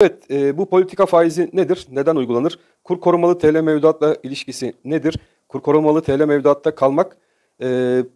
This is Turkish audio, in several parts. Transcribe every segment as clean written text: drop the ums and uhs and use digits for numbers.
Evet, bu politika faizi nedir? Neden uygulanır? Kur korumalı TL mevduatla ilişkisi nedir? Kur korumalı TL mevduatta kalmak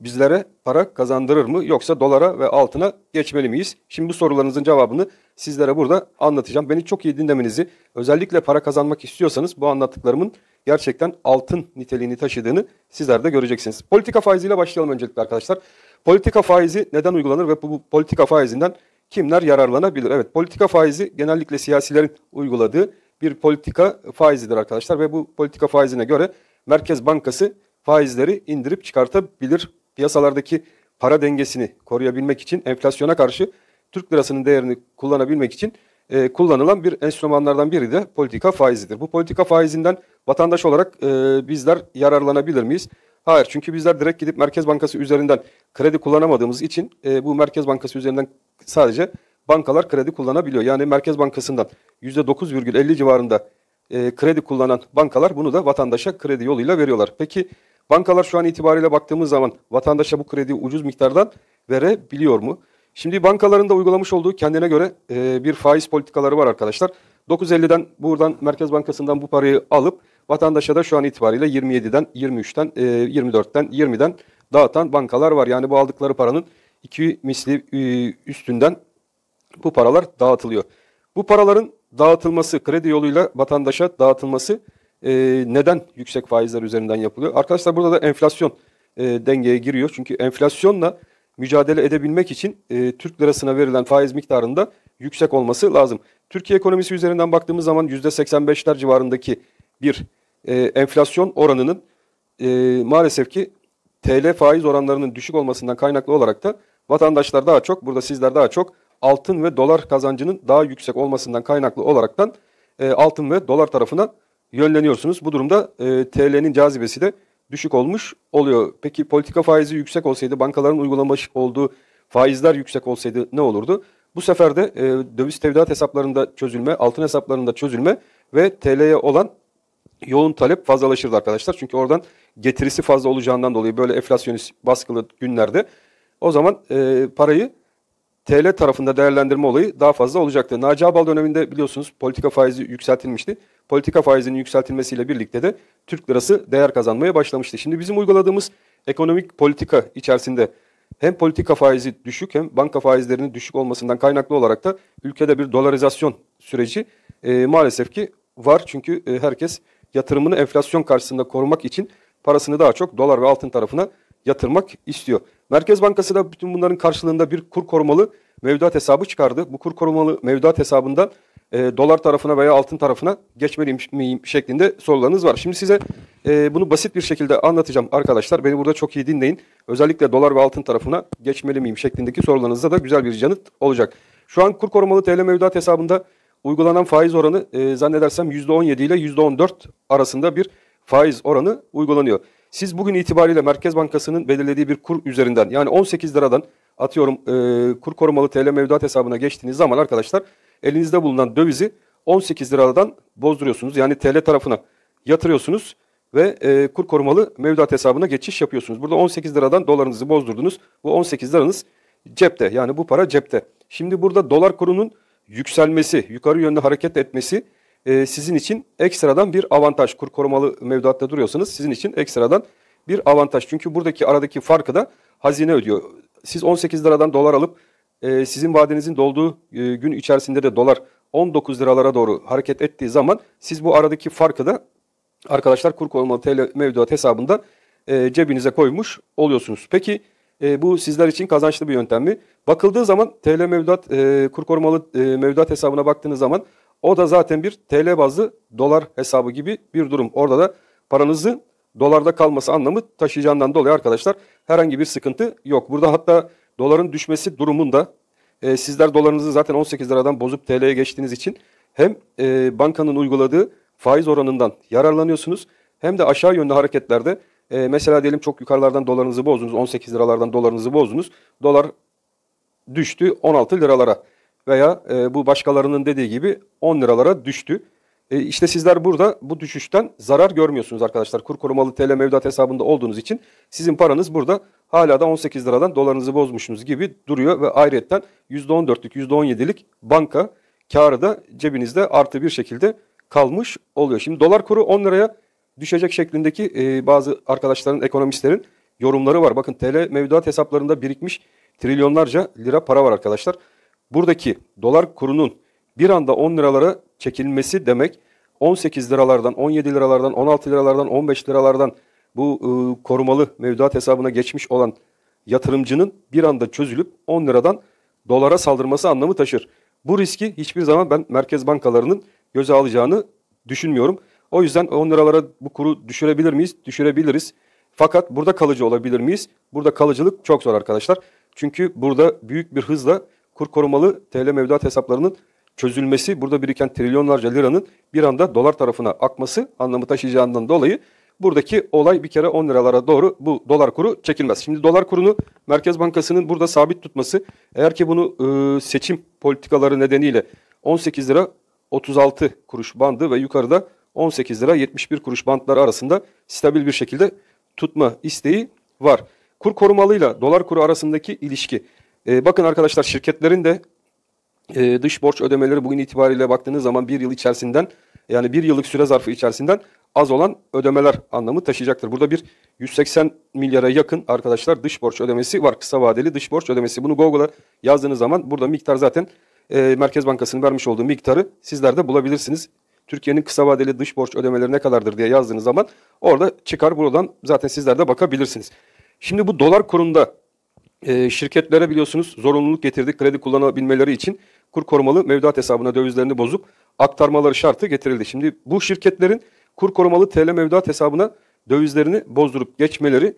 bizlere para kazandırır mı? Yoksa dolara ve altına geçmeli miyiz? Şimdi bu sorularınızın cevabını sizlere burada anlatacağım. Beni çok iyi dinlemenizi, özellikle para kazanmak istiyorsanız bu anlattıklarımın gerçekten altın niteliğini taşıdığını sizler de göreceksiniz. Politika faiziyle başlayalım öncelikle arkadaşlar. Politika faizi neden uygulanır ve bu politika faizinden kimler yararlanabilir? Evet, politika faizi genellikle siyasilerin uyguladığı bir politika faizidir arkadaşlar ve bu politika faizine göre Merkez Bankası faizleri indirip çıkartabilir. Piyasalardaki para dengesini koruyabilmek için, enflasyona karşı Türk lirasının değerini kullanabilmek için kullanılan bir enstrümanlardan biri de politika faizidir. Bu politika faizinden vatandaş olarak bizler yararlanabilir miyiz? Hayır, çünkü bizler direkt gidip Merkez Bankası üzerinden kredi kullanamadığımız için bu Merkez Bankası üzerinden sadece bankalar kredi kullanabiliyor. Yani Merkez Bankası'ndan %9,50 civarında kredi kullanan bankalar bunu da vatandaşa kredi yoluyla veriyorlar. Peki bankalar şu an itibariyle baktığımız zaman vatandaşa bu krediyi ucuz miktardan verebiliyor mu? Şimdi bankaların da uygulamış olduğu kendine göre bir faiz politikaları var arkadaşlar. 9.50'den buradan Merkez Bankası'ndan bu parayı alıp vatandaşa da şu an itibariyle 27'den, 23'ten, 24'ten, 20'den dağıtan bankalar var. Yani bu aldıkları paranın 2 misli üstünden bu paralar dağıtılıyor. Bu paraların dağıtılması, kredi yoluyla vatandaşa dağıtılması neden yüksek faizler üzerinden yapılıyor? Arkadaşlar burada da enflasyon dengeye giriyor. Çünkü enflasyonla mücadele edebilmek için Türk lirasına verilen faiz miktarında yüksek olması lazım. Türkiye ekonomisi üzerinden baktığımız zaman %85'ler civarındaki bir enflasyon oranının maalesef ki TL faiz oranlarının düşük olmasından kaynaklı olarak da vatandaşlar daha çok, burada sizler daha çok altın ve dolar kazancının daha yüksek olmasından kaynaklı olaraktan altın ve dolar tarafına yönleniyorsunuz. Bu durumda TL'nin cazibesi de düşük olmuş oluyor. Peki politika faizi yüksek olsaydı, bankaların uygulamış olduğu faizler yüksek olsaydı ne olurdu? Bu sefer de döviz tevdiat hesaplarında çözülme, altın hesaplarında çözülme ve TL'ye olan yoğun talep fazlalaşırdı arkadaşlar. Çünkü oradan getirisi fazla olacağından dolayı böyle enflasyonist baskılı günlerde o zaman parayı TL tarafında değerlendirme olayı daha fazla olacaktı. Naci Ağbal döneminde biliyorsunuz politika faizi yükseltilmişti. Politika faizinin yükseltilmesiyle birlikte de Türk lirası değer kazanmaya başlamıştı. Şimdi bizim uyguladığımız ekonomik politika içerisinde hem politika faizi düşük hem banka faizlerinin düşük olmasından kaynaklı olarak da ülkede bir dolarizasyon süreci maalesef ki var. Çünkü herkes yatırımını enflasyon karşısında korumak için parasını daha çok dolar ve altın tarafına yatırmak istiyor. Merkez Bankası da bütün bunların karşılığında bir kur korumalı mevduat hesabı çıkardı. Bu kur korumalı mevduat hesabından dolar tarafına veya altın tarafına geçmeli miyim şeklinde sorularınız var. Şimdi size bunu basit bir şekilde anlatacağım arkadaşlar. Beni burada çok iyi dinleyin. Özellikle dolar ve altın tarafına geçmeli miyim şeklindeki sorularınızda da güzel bir yanıt olacak. Şu an kur korumalı TL mevduat hesabında uygulanan faiz oranı zannedersem %17 ile %14 arasında bir faiz oranı uygulanıyor. Siz bugün itibariyle Merkez Bankası'nın belirlediği bir kur üzerinden yani 18 liradan atıyorum kur korumalı TL mevduat hesabına geçtiğiniz zaman arkadaşlar elinizde bulunan dövizi 18 liradan bozduruyorsunuz. Yani TL tarafına yatırıyorsunuz ve kur korumalı mevduat hesabına geçiş yapıyorsunuz. Burada 18 liradan dolarınızı bozdurdunuz. Bu 18 liranız cepte, yani bu para cepte. Şimdi burada dolar kurunun yükselmesi, yukarı yönlü hareket etmesi sizin için ekstradan bir avantaj. Kur korumalı mevduatta duruyorsanız sizin için ekstradan bir avantaj. Çünkü buradaki aradaki farkı da hazine ödüyor. Siz 18 liradan dolar alıp sizin vadenizin dolduğu gün içerisinde de dolar 19 liralara doğru hareket ettiği zaman siz bu aradaki farkı da arkadaşlar kur korumalı TL mevduat hesabında cebinize koymuş oluyorsunuz. Peki bu sizler için kazançlı bir yöntem mi? Bakıldığı zaman TL mevduat kur korumalı mevduat hesabına baktığınız zaman o da zaten bir TL bazlı dolar hesabı gibi bir durum. Orada da paranızı dolarda kalması anlamı taşıyacağından dolayı arkadaşlar herhangi bir sıkıntı yok. Burada hatta doların düşmesi durumunda sizler dolarınızı zaten 18 liradan bozup TL'ye geçtiğiniz için hem bankanın uyguladığı faiz oranından yararlanıyorsunuz hem de aşağı yönlü hareketlerde mesela diyelim çok yukarılardan dolarınızı bozdunuz, 18 liralardan dolarınızı bozdunuz. Dolar düştü 16 liralara veya bu başkalarının dediği gibi 10 liralara düştü. İşte sizler burada bu düşüşten zarar görmüyorsunuz arkadaşlar. Kur korumalı TL mevduat hesabında olduğunuz için sizin paranız burada hala da 18 liradan dolarınızı bozmuşsunuz gibi duruyor ve ayrıyetten %14'lük %17'lik banka kârı da cebinizde artı bir şekilde kalmış oluyor. Şimdi dolar kuru 10 liraya düşecek şeklindeki bazı arkadaşların, ekonomistlerin yorumları var. Bakın TL mevduat hesaplarında birikmiş trilyonlarca lira para var arkadaşlar. Buradaki dolar kurunun bir anda 10 liralara çekilmesi demek 18 liralardan, 17 liralardan, 16 liralardan, 15 liralardan bu korumalı mevduat hesabına geçmiş olan yatırımcının bir anda çözülüp 10 liradan dolara saldırması anlamı taşır. Bu riski hiçbir zaman ben merkez bankalarının göze alacağını düşünmüyorum. O yüzden 10 liralara bu kuru düşürebilir miyiz? Düşürebiliriz. Fakat burada kalıcı olabilir miyiz? Burada kalıcılık çok zor arkadaşlar. Çünkü burada büyük bir hızla kur korumalı TL mevduat hesaplarının çözülmesi, burada biriken trilyonlarca liranın bir anda dolar tarafına akması anlamı taşıyacağından dolayı buradaki olay bir kere 10 liralara doğru bu dolar kuru çekilmez. Şimdi dolar kurunu Merkez Bankası'nın burada sabit tutması, eğer ki bunu seçim politikaları nedeniyle 18 lira 36 kuruş bandı ve yukarıda 18 lira 71 kuruş bantları arasında stabil bir şekilde tutma isteği var. Kur korumalıyla dolar kuru arasındaki ilişki. Bakın arkadaşlar, şirketlerin de dış borç ödemeleri bugün itibariyle baktığınız zaman bir yıl içerisinden, yani bir yıllık süre zarfı içerisinden az olan ödemeler anlamı taşıyacaktır. Burada bir 180 milyara yakın arkadaşlar dış borç ödemesi var. Kısa vadeli dış borç ödemesi. Bunu Google'a yazdığınız zaman burada miktar zaten Merkez Bankası'nın vermiş olduğu miktarı sizler de bulabilirsiniz. Türkiye'nin kısa vadeli dış borç ödemeleri ne kadardır diye yazdığınız zaman orada çıkar, buradan zaten sizler de bakabilirsiniz. Şimdi bu dolar kurunda şirketlere biliyorsunuz zorunluluk getirdik, kredi kullanabilmeleri için kur korumalı mevduat hesabına dövizlerini bozup aktarmaları şartı getirildi. Şimdi bu şirketlerin kur korumalı TL mevduat hesabına dövizlerini bozdurup geçmeleri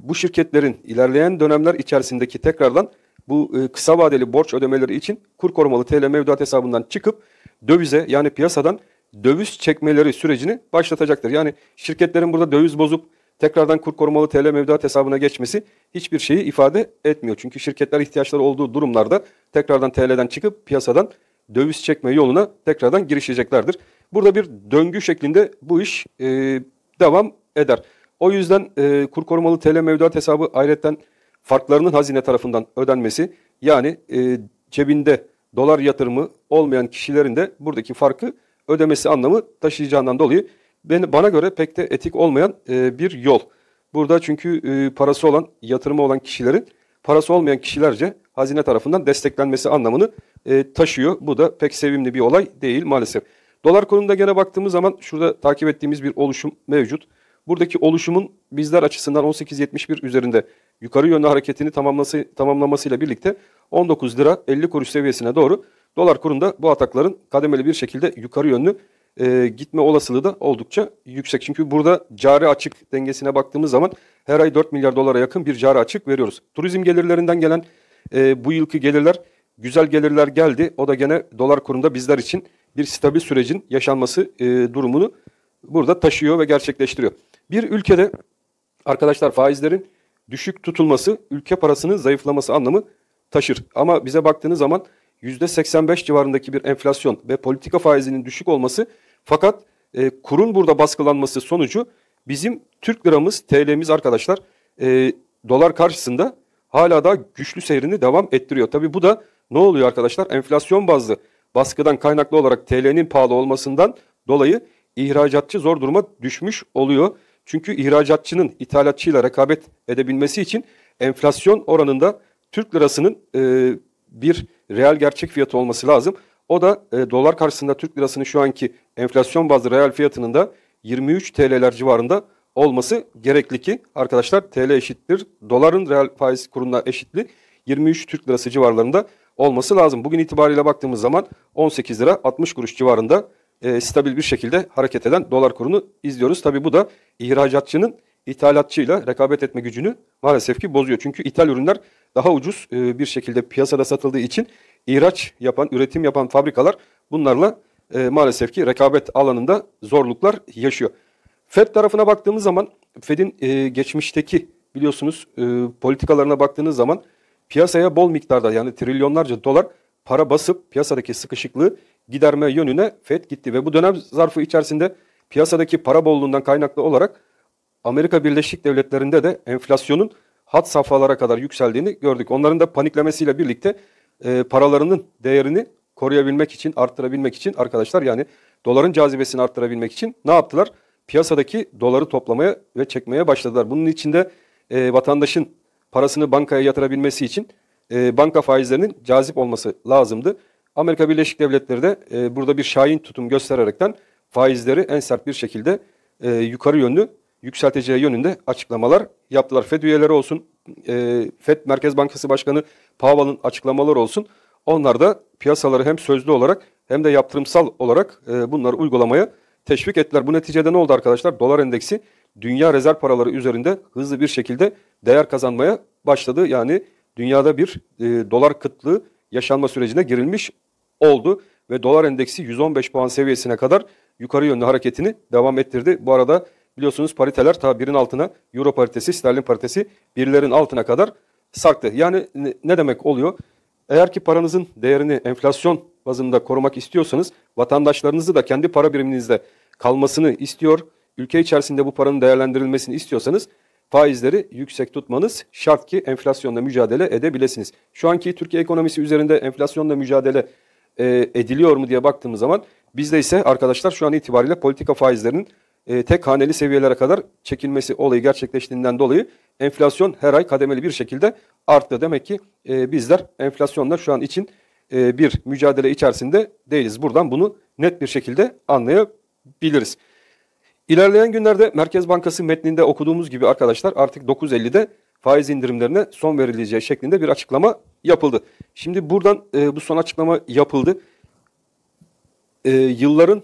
bu şirketlerin ilerleyen dönemler içerisindeki tekrardan bu kısa vadeli borç ödemeleri için kur korumalı TL mevduat hesabından çıkıp dövize, yani piyasadan döviz çekmeleri sürecini başlatacaktır. Yani şirketlerin burada döviz bozup tekrardan kur korumalı TL mevduat hesabına geçmesi hiçbir şeyi ifade etmiyor. Çünkü şirketler ihtiyaçları olduğu durumlarda tekrardan TL'den çıkıp piyasadan döviz çekme yoluna tekrardan girişeceklerdir. Burada bir döngü şeklinde bu iş devam eder. O yüzden kur korumalı TL mevduat hesabı ayrıca farklarının hazine tarafından ödenmesi, yani cebinde dolar yatırımı olmayan kişilerin de buradaki farkı ödemesi anlamı taşıyacağından dolayı bana göre pek de etik olmayan bir yol. Burada çünkü parası olan, yatırımı olan kişilerin parası olmayan kişilerce hazine tarafından desteklenmesi anlamını taşıyor. Bu da pek sevimli bir olay değil maalesef. Dolar kurunda gene baktığımız zaman şurada takip ettiğimiz bir oluşum mevcut. Buradaki oluşumun bizler açısından 18.71 üzerinde yukarı yönlü hareketini tamamlamasıyla birlikte 19 lira 50 kuruş seviyesine doğru dolar kurunda bu atakların kademeli bir şekilde yukarı yönlü gitme olasılığı da oldukça yüksek. Çünkü burada cari açık dengesine baktığımız zaman her ay 4 milyar dolara yakın bir cari açık veriyoruz. Turizm gelirlerinden gelen bu yılki gelirler, güzel gelirler geldi. O da gene dolar kurunda bizler için bir stabil sürecin yaşanması durumunu burada taşıyor ve gerçekleştiriyor. Bir ülkede arkadaşlar faizlerin düşük tutulması ülke parasının zayıflaması anlamı taşır. Ama bize baktığınız zaman %85 civarındaki bir enflasyon ve politika faizinin düşük olması, fakat kurun burada baskılanması sonucu bizim Türk liramız, TL'miz arkadaşlar dolar karşısında hala da güçlü seyrini devam ettiriyor. Tabii bu da ne oluyor arkadaşlar? Enflasyon bazlı baskıdan kaynaklı olarak TL'nin pahalı olmasından dolayı ihracatçı zor duruma düşmüş oluyor. Çünkü ihracatçının ithalatçıyla rekabet edebilmesi için enflasyon oranında Türk lirasının bir reel gerçek fiyatı olması lazım. O da dolar karşısında Türk lirasının şu anki enflasyon bazlı reel fiyatının da 23 TL'ler civarında olması gerekli ki arkadaşlar TL eşittir doların reel faiz kuruna eşitli 23 Türk lirası civarlarında olması lazım. Bugün itibariyle baktığımız zaman 18 lira 60 kuruş civarında stabil bir şekilde hareket eden dolar kurunu izliyoruz. Tabii bu da ihracatçının ithalatçıyla rekabet etme gücünü maalesef ki bozuyor. Çünkü ithal ürünler daha ucuz bir şekilde piyasada satıldığı için ihraç yapan, üretim yapan fabrikalar bunlarla maalesef ki rekabet alanında zorluklar yaşıyor. Fed tarafına baktığımız zaman Fed'in geçmişteki biliyorsunuz politikalarına baktığınız zaman piyasaya bol miktarda, yani trilyonlarca dolar para basıp piyasadaki sıkışıklığı giderme yönüne Fed gitti. Ve bu dönem zarfı içerisinde piyasadaki para bolluğundan kaynaklı olarak Amerika Birleşik Devletleri'nde de enflasyonun had safhalara kadar yükseldiğini gördük. Onların da paniklemesiyle birlikte paralarının değerini koruyabilmek için, arttırabilmek için arkadaşlar, yani doların cazibesini arttırabilmek için ne yaptılar? Piyasadaki doları toplamaya ve çekmeye başladılar. Bunun içinde vatandaşın parasını bankaya yatırabilmesi için banka faizlerinin cazip olması lazımdı. Amerika Birleşik Devletleri de burada bir şahin tutum göstererekten faizleri en sert bir şekilde yukarı yönlü yükselteceği yönünde açıklamalar yaptılar. FED üyeleri olsun, FED Merkez Bankası Başkanı Powell'ın açıklamaları olsun. Onlar da piyasaları hem sözlü olarak hem de yaptırımsal olarak bunları uygulamaya teşvik ettiler. Bu neticede ne oldu arkadaşlar? Dolar endeksi dünya rezerv paraları üzerinde hızlı bir şekilde değer kazanmaya başladı. Yani dünyada bir dolar kıtlığı yaşanma sürecine girilmiş oldu ve dolar endeksi 115 puan seviyesine kadar yukarı yönlü hareketini devam ettirdi. Bu arada biliyorsunuz pariteler ta birin altına, euro paritesi, sterlin paritesi birlerin altına kadar sarktı. Yani ne demek oluyor? Eğer ki paranızın değerini enflasyon bazında korumak istiyorsanız, vatandaşlarınızı da kendi para biriminizde kalmasını istiyor, ülke içerisinde bu paranın değerlendirilmesini istiyorsanız faizleri yüksek tutmanız şart ki enflasyonla mücadele edebilirsiniz. Şu anki Türkiye ekonomisi üzerinde enflasyonla mücadele ediliyor mu diye baktığımız zaman bizde ise arkadaşlar şu an itibariyle politika faizlerinin tek haneli seviyelere kadar çekilmesi olayı gerçekleştiğinden dolayı enflasyon her ay kademeli bir şekilde arttı. Demek ki bizler enflasyonla şu an için bir mücadele içerisinde değiliz. Buradan bunu net bir şekilde anlayabiliriz. İlerleyen günlerde Merkez Bankası metninde okuduğumuz gibi arkadaşlar artık 9.50'de faiz indirimlerine son verileceği şeklinde bir açıklama yapıldı. Şimdi buradan bu son açıklama yapıldı. Yılların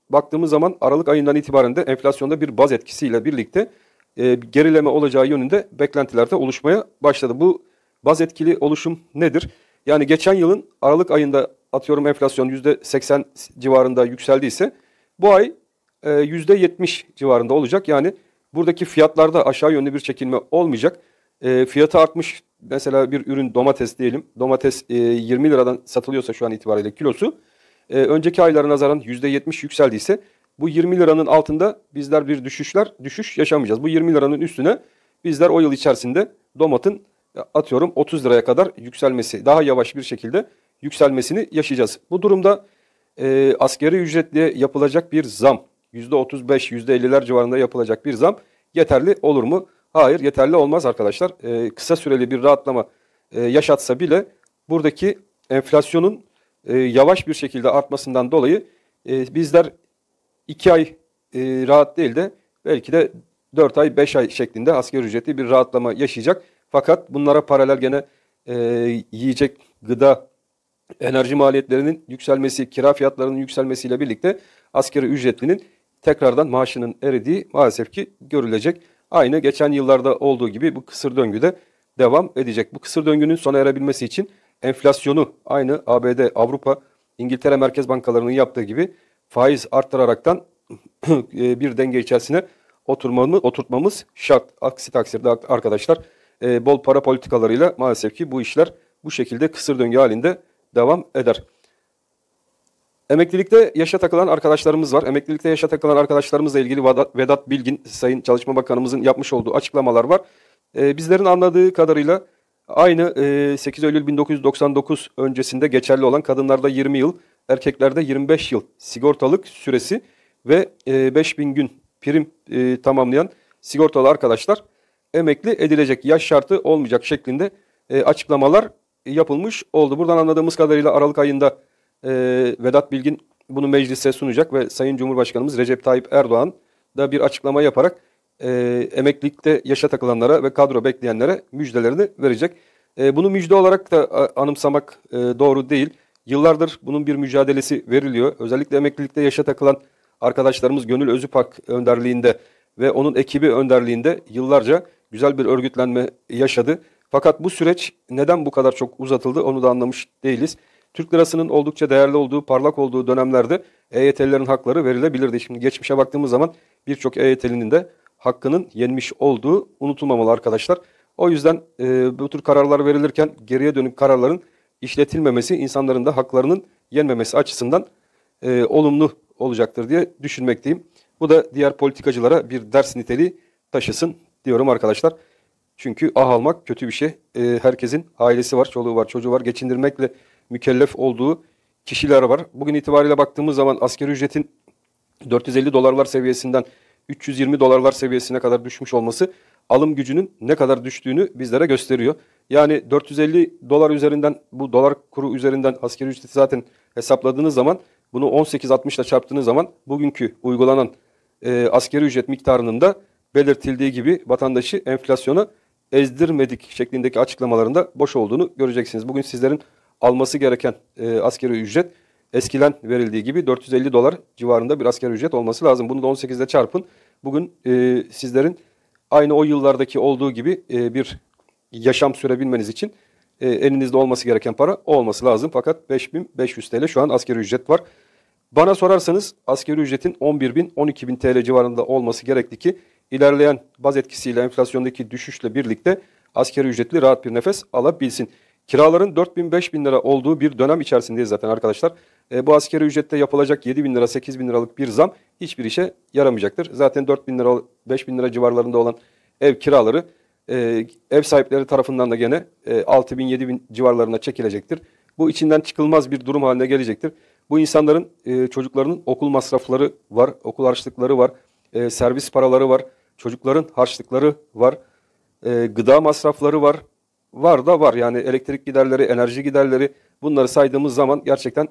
baktığımız zaman Aralık ayından itibaren de enflasyonda bir baz etkisiyle birlikte gerileme olacağı yönünde beklentiler de oluşmaya başladı. Bu baz etkili oluşum nedir? Yani geçen yılın Aralık ayında atıyorum enflasyon %80 civarında yükseldiyse bu ay %70 civarında olacak. Yani buradaki fiyatlarda aşağı yönlü bir çekilme olmayacak. Fiyatı artmış mesela bir ürün domates diyelim. Domates 20 liradan satılıyorsa şu an itibariyle kilosu. Önceki aylara nazaran %70 yükseldiyse bu 20 liranın altında bizler bir düşüş yaşamayacağız. Bu 20 liranın üstüne bizler o yıl içerisinde domatın atıyorum 30 liraya kadar yükselmesi, daha yavaş bir şekilde yükselmesini yaşayacağız. Bu durumda asgari ücretliye yapılacak bir zam, %35, %50'ler civarında yapılacak bir zam yeterli olur mu? Hayır, yeterli olmaz arkadaşlar. Kısa süreli bir rahatlama yaşatsa bile buradaki enflasyonun yavaş bir şekilde artmasından dolayı bizler 2 ay rahat değil de belki de 4 ay 5 ay şeklinde asgari ücretli bir rahatlama yaşayacak. Fakat bunlara paralel gene yiyecek, gıda, enerji maliyetlerinin yükselmesi, kira fiyatlarının yükselmesiyle birlikte asgari ücretlinin tekrardan maaşının eridiği maalesef ki görülecek. Aynı geçen yıllarda olduğu gibi bu kısır döngü de devam edecek. Bu kısır döngünün sona erebilmesi için enflasyonu aynı ABD, Avrupa, İngiltere merkez bankalarının yaptığı gibi faiz arttıraraktan bir denge içerisine oturtmamız şart. Aksi takdirde arkadaşlar bol para politikalarıyla maalesef ki bu işler bu şekilde kısır döngü halinde devam eder. Emeklilikte yaşa takılan arkadaşlarımız var. Emeklilikte yaşa takılan arkadaşlarımızla ilgili Vedat Bilgin, Sayın Çalışma Bakanımızın yapmış olduğu açıklamalar var. Bizlerin anladığı kadarıyla aynı 8 Eylül 1999 öncesinde geçerli olan kadınlarda 20 yıl, erkeklerde 25 yıl sigortalık süresi ve 5.000 gün prim tamamlayan sigortalı arkadaşlar emekli edilecek, yaş şartı olmayacak şeklinde açıklamalar yapılmış oldu. Buradan anladığımız kadarıyla Aralık ayında Vedat Bilgin bunu meclise sunacak ve Sayın Cumhurbaşkanımız Recep Tayyip Erdoğan da bir açıklama yaparak emeklilikte yaşa takılanlara ve kadro bekleyenlere müjdelerini verecek. Bunu müjde olarak da anımsamak doğru değil. Yıllardır bunun bir mücadelesi veriliyor. Özellikle emeklilikte yaşa takılan arkadaşlarımız Gönül Özüpak önderliğinde ve onun ekibi önderliğinde yıllarca güzel bir örgütlenme yaşadı. Fakat bu süreç neden bu kadar çok uzatıldı onu da anlamış değiliz. Türk lirasının oldukça değerli olduğu, parlak olduğu dönemlerde EYT'lilerin hakları verilebilirdi. Şimdi geçmişe baktığımız zaman birçok EYT'linin de hakkının yenmiş olduğu unutulmamalı arkadaşlar. O yüzden bu tür kararlar verilirken geriye dönük kararların işletilmemesi, insanların da haklarının yenmemesi açısından olumlu olacaktır diye düşünmekteyim. Bu da diğer politikacılara bir ders niteliği taşısın diyorum arkadaşlar. Çünkü almak kötü bir şey. Herkesin ailesi var, çoluğu var, çocuğu var. Geçindirmekle mükellef olduğu kişiler var. Bugün itibariyle baktığımız zaman asgari ücretin 450 dolarlar seviyesinden 320 dolarlar seviyesine kadar düşmüş olması alım gücünün ne kadar düştüğünü bizlere gösteriyor. Yani 450 dolar üzerinden, bu dolar kuru üzerinden asgari ücreti zaten hesapladığınız zaman, bunu 18.60 ile çarptığınız zaman bugünkü uygulanan asgari ücret miktarının da belirtildiği gibi vatandaşı enflasyona ezdirmedik şeklindeki açıklamalarında boş olduğunu göreceksiniz. Bugün sizlerin alması gereken asgari ücret eskiden verildiği gibi 450 dolar civarında bir asgari ücret olması lazım. Bunu da 18 ile çarpın. Bugün sizlerin aynı o yıllardaki olduğu gibi bir yaşam sürebilmeniz için elinizde olması gereken para o olması lazım. Fakat 5.500 TL şu an asgari ücret var. Bana sorarsanız asgari ücretin 11.000, 12.000 TL civarında olması gerekli ki ilerleyen baz etkisiyle enflasyondaki düşüşle birlikte asgari ücretli rahat bir nefes alabilsin. Kiraların 4.000-5.000 lira olduğu bir dönem içerisindeyiz zaten arkadaşlar. Bu asgari ücrette yapılacak 7.000 lira, 8.000 liralık bir zam hiçbir işe yaramayacaktır. Zaten 4.000 lira, 5.000 lira civarlarında olan ev kiraları ev sahipleri tarafından da gene 6.000, 7.000 civarlarına çekilecektir. Bu içinden çıkılmaz bir durum haline gelecektir. Bu insanların çocuklarının okul masrafları var, okul harçlıkları var, servis paraları var, çocukların harçlıkları var, gıda masrafları var. Var da var, yani elektrik giderleri, enerji giderleri, bunları saydığımız zaman gerçekten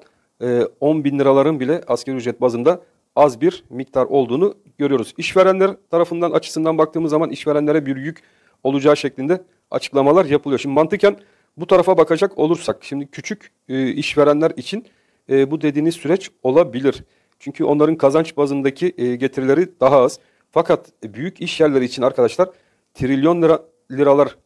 10 bin liraların bile asgari ücret bazında az bir miktar olduğunu görüyoruz. İşverenler tarafından açısından baktığımız zaman işverenlere bir yük olacağı şeklinde açıklamalar yapılıyor. Şimdi mantıken bu tarafa bakacak olursak, şimdi küçük işverenler için bu dediğiniz süreç olabilir. Çünkü onların kazanç bazındaki getirileri daha az. Fakat büyük iş yerleri için arkadaşlar trilyon liralar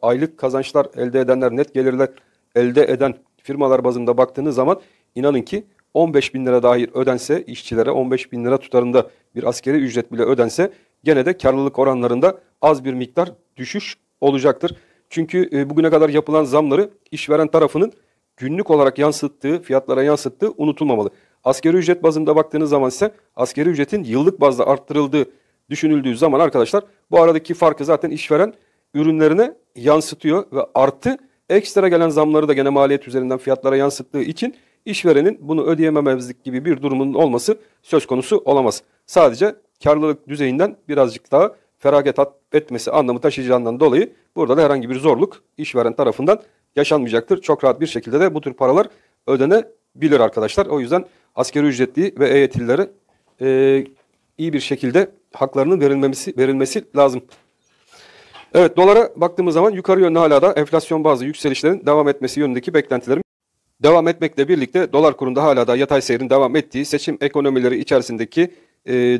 aylık kazançlar elde edenler, net gelirler elde eden firmalar bazında baktığınız zaman inanın ki 15 bin lira dahi ödense işçilere, 15 bin lira tutarında bir askeri ücret bile ödense gene de karlılık oranlarında az bir miktar düşüş olacaktır. Çünkü bugüne kadar yapılan zamları işveren tarafının günlük olarak yansıttığı, fiyatlara yansıttığı unutulmamalı. Asgari ücret bazında baktığınız zaman ise asgari ücretin yıllık bazda arttırıldığı düşünüldüğü zaman arkadaşlar bu aradaki farkı zaten işveren ürünlerine yansıtıyor ve artı ekstra gelen zamları da gene maliyet üzerinden fiyatlara yansıttığı için işverenin bunu ödeyememezlik gibi bir durumun olması söz konusu olamaz. Sadece karlılık düzeyinden birazcık daha feragat etmesi anlamı taşıyacağından dolayı burada da herhangi bir zorluk işveren tarafından yaşanmayacaktır. Çok rahat bir şekilde de bu tür paralar ödenebilir arkadaşlar. O yüzden asgari ücretli ve EYT'lilere iyi bir şekilde haklarının verilmesi lazım. Evet, dolara baktığımız zaman yukarı yönlü hala da enflasyon bazlı yükselişlerin devam etmesi yönündeki beklentilerim devam etmekle birlikte dolar kurunda hala da yatay seyrin devam ettiği, seçim ekonomileri içerisindeki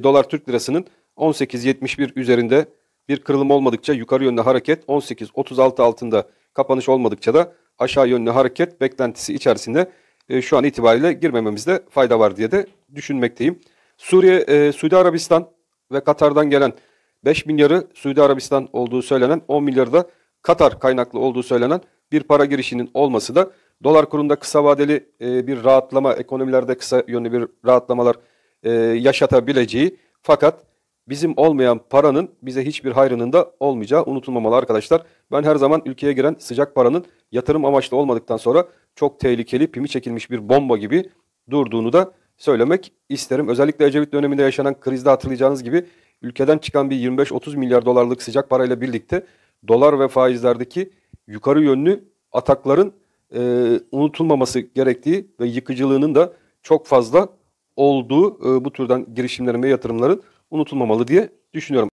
dolar Türk lirasının 18.71 üzerinde bir kırılım olmadıkça yukarı yönlü hareket, 18.36 altında kapanış olmadıkça da aşağı yönlü hareket beklentisi içerisinde şu an itibariyle girmememizde fayda var diye de düşünmekteyim. Suriye, Suudi Arabistan ve Katar'dan gelen 5 milyarı Suudi Arabistan olduğu söylenen, 10 milyarı da Katar kaynaklı olduğu söylenen bir para girişinin olması da dolar kurunda kısa vadeli bir rahatlama, ekonomilerde kısa yönlü bir rahatlamalar yaşatabileceği, fakat bizim olmayan paranın bize hiçbir hayrının da olmayacağı unutulmamalı arkadaşlar. Ben her zaman ülkeye giren sıcak paranın yatırım amaçlı olmadıktan sonra çok tehlikeli, pimi çekilmiş bir bomba gibi durduğunu da söylemek isterim. Özellikle Ecevit döneminde yaşanan krizde hatırlayacağınız gibi ülkeden çıkan bir 25-30 milyar dolarlık sıcak parayla birlikte dolar ve faizlerdeki yukarı yönlü atakların unutulmaması gerektiği ve yıkıcılığının da çok fazla olduğu bu türden girişimlerin ve yatırımların unutulmamalı diye düşünüyorum.